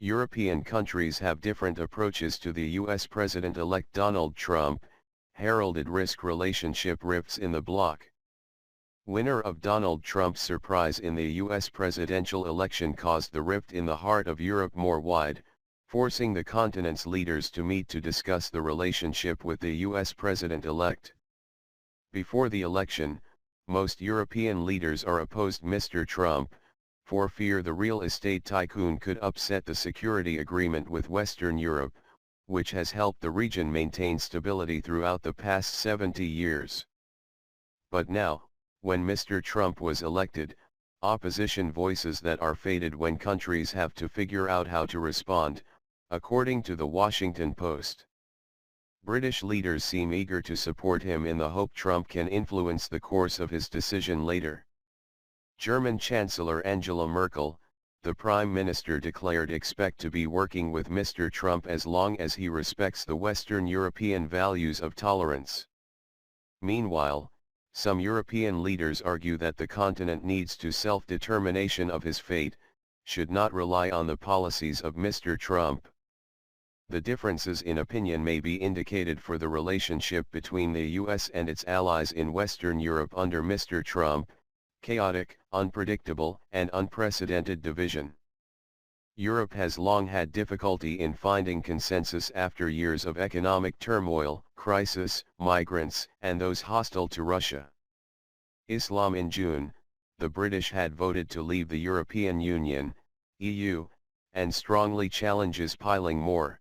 European countries have different approaches to the US President-elect Donald Trump, heralded risk relationship rifts in the bloc. Winner of Donald Trump's surprise in the US presidential election caused the rift in the heart of Europe more wide, forcing the continent's leaders to meet to discuss the relationship with the US president-elect. Before the election, most European leaders are opposed Mr. Trump, for fear the real estate tycoon could upset the security agreement with Western Europe, which has helped the region maintain stability throughout the past 70 years. But now, when Mr. Trump was elected, opposition voices that are faded when countries have to figure out how to respond, according to the Washington Post. British leaders seem eager to support him in the hope Trump can influence the course of his decision later. German Chancellor Angela Merkel, the Prime Minister, declared expect to be working with Mr. Trump as long as he respects the Western European values of tolerance. Meanwhile, some European leaders argue that the continent needs to self-determination of his fate, should not rely on the policies of Mr. Trump. The differences in opinion may be indicated for the relationship between the US and its allies in Western Europe under Mr. Trump, chaotic, unpredictable, and unprecedented division. Europe has long had difficulty in finding consensus after years of economic turmoil, crisis, migrants, and those hostile to Russia. Islam. In June, the British had voted to leave the European Union, EU, and strongly challenges piling more.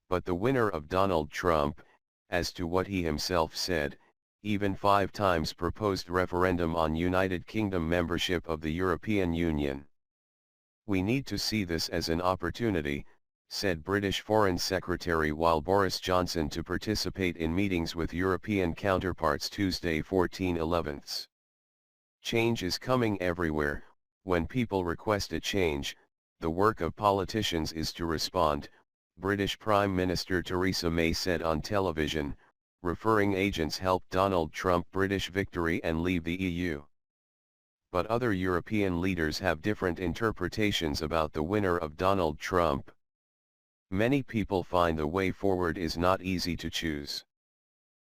But the winner of Donald Trump, as to what he himself said, even 5 times proposed referendum on United Kingdom membership of the European Union. "We need to see this as an opportunity," said British Foreign Secretary while Boris Johnson to participate in meetings with European counterparts Tuesday 14/11. "Change is coming everywhere. When people request a change, the work of politicians is to respond," British Prime Minister Theresa May said on television, referring agents helped Donald Trump British victory and leave the EU. But other European leaders have different interpretations about the winner of Donald Trump. Many people find the way forward is not easy to choose.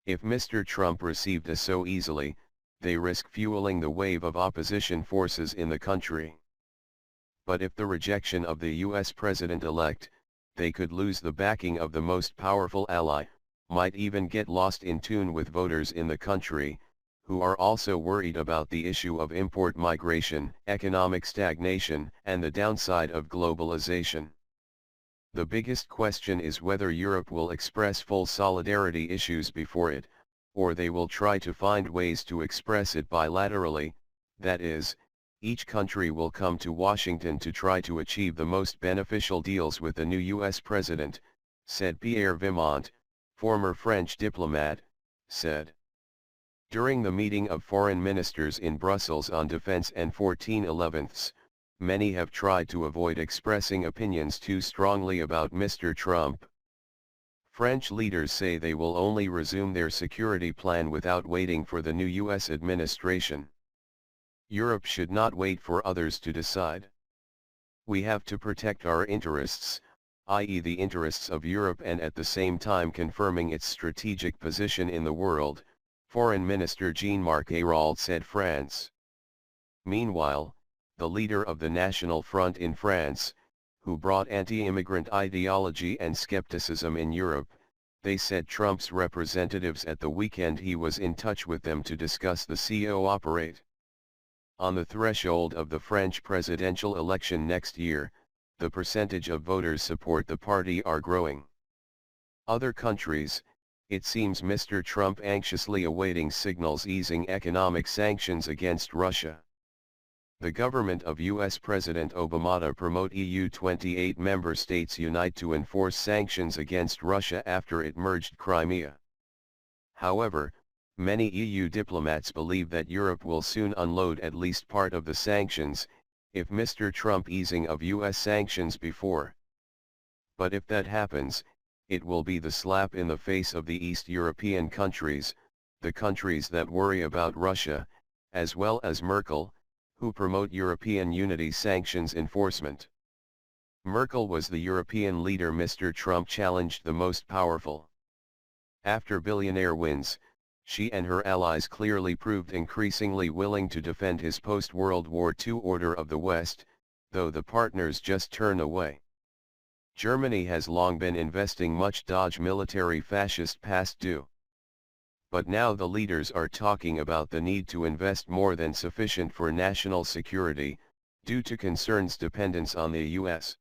If Mr. Trump received a so easily, they risk fueling the wave of opposition forces in the country. But if the rejection of the US president-elect, they could lose the backing of the most powerful ally, might even get lost in tune with voters in the country, who are also worried about the issue of import migration, economic stagnation, and the downside of globalization. The biggest question is whether Europe will express full solidarity issues before it, or they will try to find ways to express it bilaterally, that is, each country will come to Washington to try to achieve the most beneficial deals with the new US president, said Pierre Vimont, former French diplomat, said. During the meeting of foreign ministers in Brussels on defense and 14/11, many have tried to avoid expressing opinions too strongly about Mr. Trump. French leaders say they will only resume their security plan without waiting for the new US administration. Europe should not wait for others to decide. "We have to protect our interests, i.e. the interests of Europe, and at the same time confirming its strategic position in the world," Foreign Minister Jean-Marc Ayrault said. France. Meanwhile, the leader of the National Front in France, who brought anti-immigrant ideology and skepticism in Europe, they said Trump's representatives at the weekend he was in touch with them to discuss the cooperate. On the threshold of the French presidential election next year, the percentage of voters support the party are growing. Other countries, it seems Mr. Trump anxiously awaiting signals easing economic sanctions against Russia. The government of US President Obama to promote EU 28 member states unite to enforce sanctions against Russia after it merged Crimea. However, many EU diplomats believe that Europe will soon unload at least part of the sanctions, if Mr. Trump easing of US sanctions before. But if that happens, it will be the slap in the face of the East European countries, the countries that worry about Russia, as well as Merkel, who promote European unity sanctions enforcement. Merkel was the European leader Mr. Trump challenged the most powerful. After billionaire wins, she and her allies clearly proved increasingly willing to defend his post-World War II order of the West, though the partners just turn away. Germany has long been investing much Dodge military fascist past due. But now the leaders are talking about the need to invest more than sufficient for national security, due to concerns dependence on the US.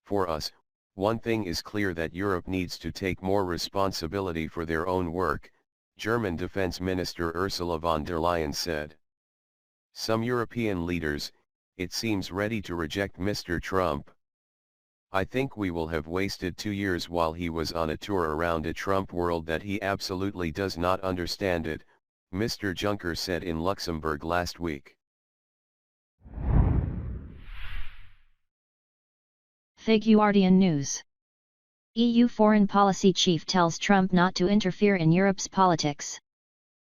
For us, one thing is clear that Europe needs to take more responsibility for their own work, German Defense Minister Ursula von der Leyen said. Some European leaders, it seems, ready to reject Mr. Trump. I think we will have wasted 2 years while he was on a tour around a Trump world that he absolutely does not understand it, Mr. Juncker said in Luxembourg last week. Guardian News. EU Foreign Policy Chief tells Trump not to interfere in Europe's politics.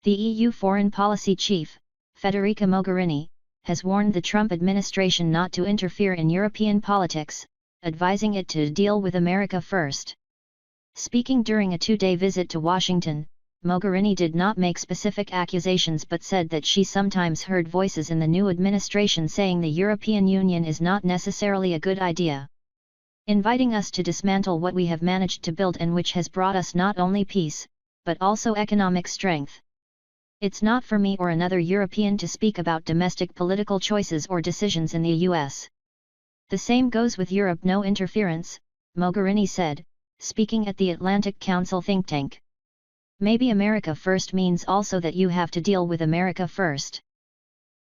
The EU Foreign Policy Chief, Federica Mogherini, has warned the Trump administration not to interfere in European politics, advising it to deal with America first. Speaking during a 2-day visit to Washington, Mogherini did not make specific accusations but said that she sometimes heard voices in the new administration saying the European Union is not necessarily a good idea, inviting us to dismantle what we have managed to build and which has brought us not only peace, but also economic strength. It's not for me or another European to speak about domestic political choices or decisions in the US. The same goes with Europe. No interference, Mogherini said, speaking at the Atlantic Council think tank. Maybe America first means also that you have to deal with America first.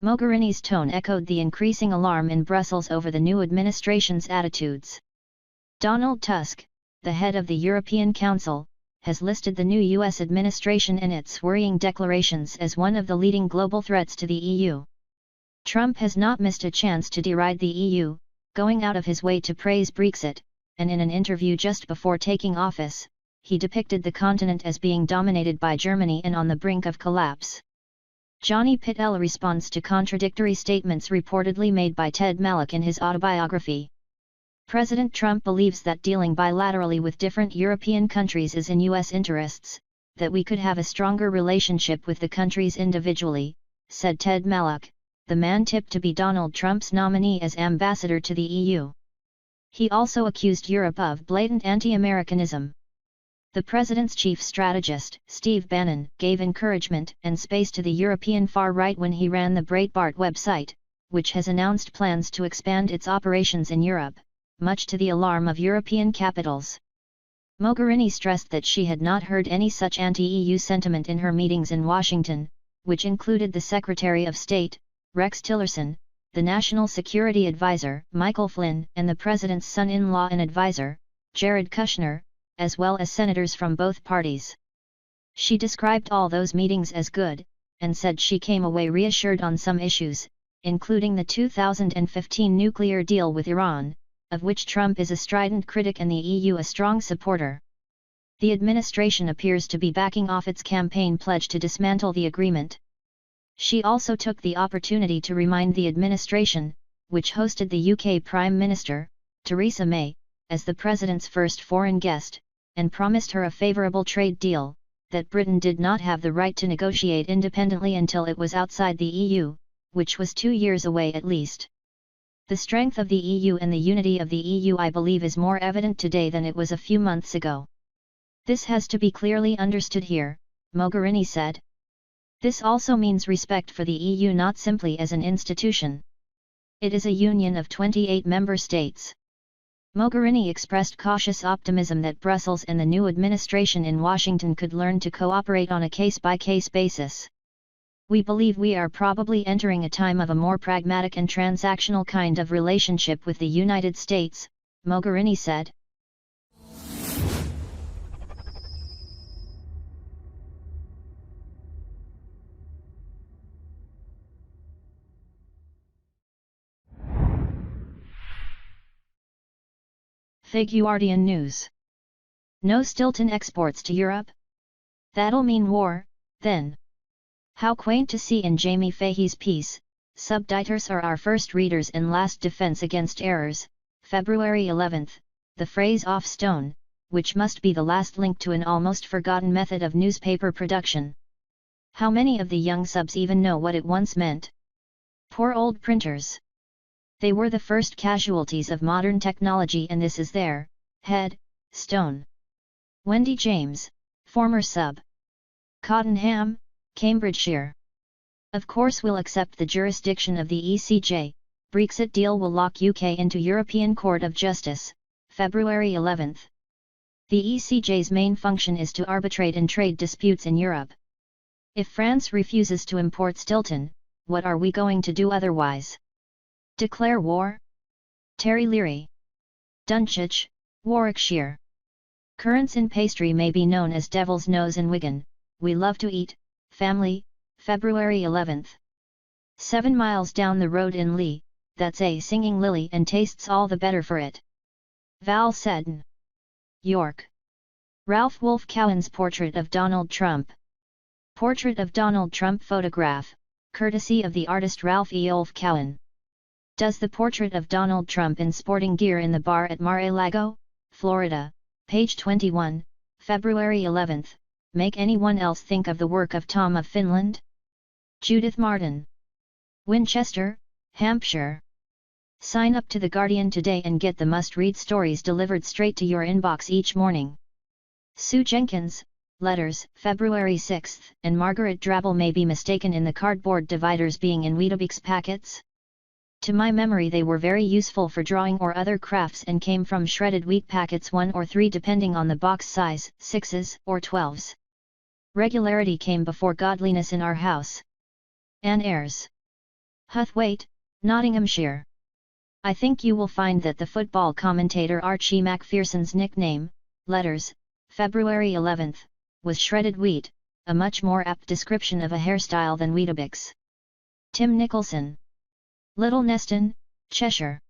Mogherini's tone echoed the increasing alarm in Brussels over the new administration's attitudes. Donald Tusk, the head of the European Council, has listed the new US administration in its worrying declarations as one of the leading global threats to the EU. Trump has not missed a chance to deride the EU, going out of his way to praise Brexit, and in an interview just before taking office, he depicted the continent as being dominated by Germany and on the brink of collapse. Johnny Pittel responds to contradictory statements reportedly made by Ted Malloch in his autobiography. President Trump believes that dealing bilaterally with different European countries is in US interests, that we could have a stronger relationship with the countries individually, said Ted Malloch, the man tipped to be Donald Trump's nominee as ambassador to the EU. He also accused Europe of blatant anti-Americanism. The president's chief strategist, Steve Bannon, gave encouragement and space to the European far-right when he ran the Breitbart website, which has announced plans to expand its operations in Europe, much to the alarm of European capitals. Mogherini stressed that she had not heard any such anti-EU sentiment in her meetings in Washington, which included the Secretary of State, Rex Tillerson, the National Security Advisor, Michael Flynn, and the President's son-in-law and advisor, Jared Kushner, as well as senators from both parties. She described all those meetings as good, and said she came away reassured on some issues, including the 2015 nuclear deal with Iran, of which Trump is a strident critic and the EU a strong supporter. The administration appears to be backing off its campaign pledge to dismantle the agreement. She also took the opportunity to remind the administration, which hosted the UK Prime Minister, Theresa May, as the President's first foreign guest, and promised her a favourable trade deal, that Britain did not have the right to negotiate independently until it was outside the EU, which was 2 years away at least. The strength of the EU and the unity of the EU, I believe, is more evident today than it was a few months ago. This has to be clearly understood here, Mogherini said. This also means respect for the EU not simply as an institution. It is a union of 28 member states. Mogherini expressed cautious optimism that Brussels and the new administration in Washington could learn to cooperate on a case-by-case basis. We believe we are probably entering a time of a more pragmatic and transactional kind of relationship with the United States, Mogherini said. Guardian News. No Stilton exports to Europe? That'll mean war, then. How quaint to see in Jamie Fahey's piece, subtitles are our first readers and last defense against errors, February 11, the phrase off stone, which must be the last link to an almost forgotten method of newspaper production. How many of the young subs even know what it once meant? Poor old printers. They were the first casualties of modern technology, and this is their head stone. Wendy James, former sub. Cottenham, Cambridgeshire. Of course we'll accept the jurisdiction of the ECJ, Brexit deal will lock UK into European Court of Justice, February 11. The ECJ's main function is to arbitrate in trade disputes in Europe. If France refuses to import Stilton, what are we going to do otherwise? Declare war? Terry Leary. Dunchich, Warwickshire. Currants in pastry may be known as devil's nose in Wigan, we love to eat, family, February 11. 7 miles down the road in Lee, that's a singing lily and tastes all the better for it. Val Seddon. York. Ralph Wolf Cowan's portrait of Donald Trump. Portrait of Donald Trump photograph, courtesy of the artist Ralph E. Wolf Cowan. Does the portrait of Donald Trump in sporting gear in the bar at Mar-a-Lago, Florida, page 21, February 11, make anyone else think of the work of Tom of Finland? Judith Martin. Winchester, Hampshire. Sign up to The Guardian today and get the must-read stories delivered straight to your inbox each morning. Sue Jenkins, Letters, February 6, and Margaret Drabble may be mistaken in the cardboard dividers being in Weetabix packets. To my memory they were very useful for drawing or other crafts and came from shredded wheat packets 1 or 3 depending on the box size, 6s or 12s. Regularity came before godliness in our house. Anne Ayres. Huthwaite, Nottinghamshire. I think you will find that the football commentator Archie Macpherson's nickname, Letters, February 11, was shredded wheat, a much more apt description of a hairstyle than Weetabix. Tim Nicholson. Little Neston, Cheshire.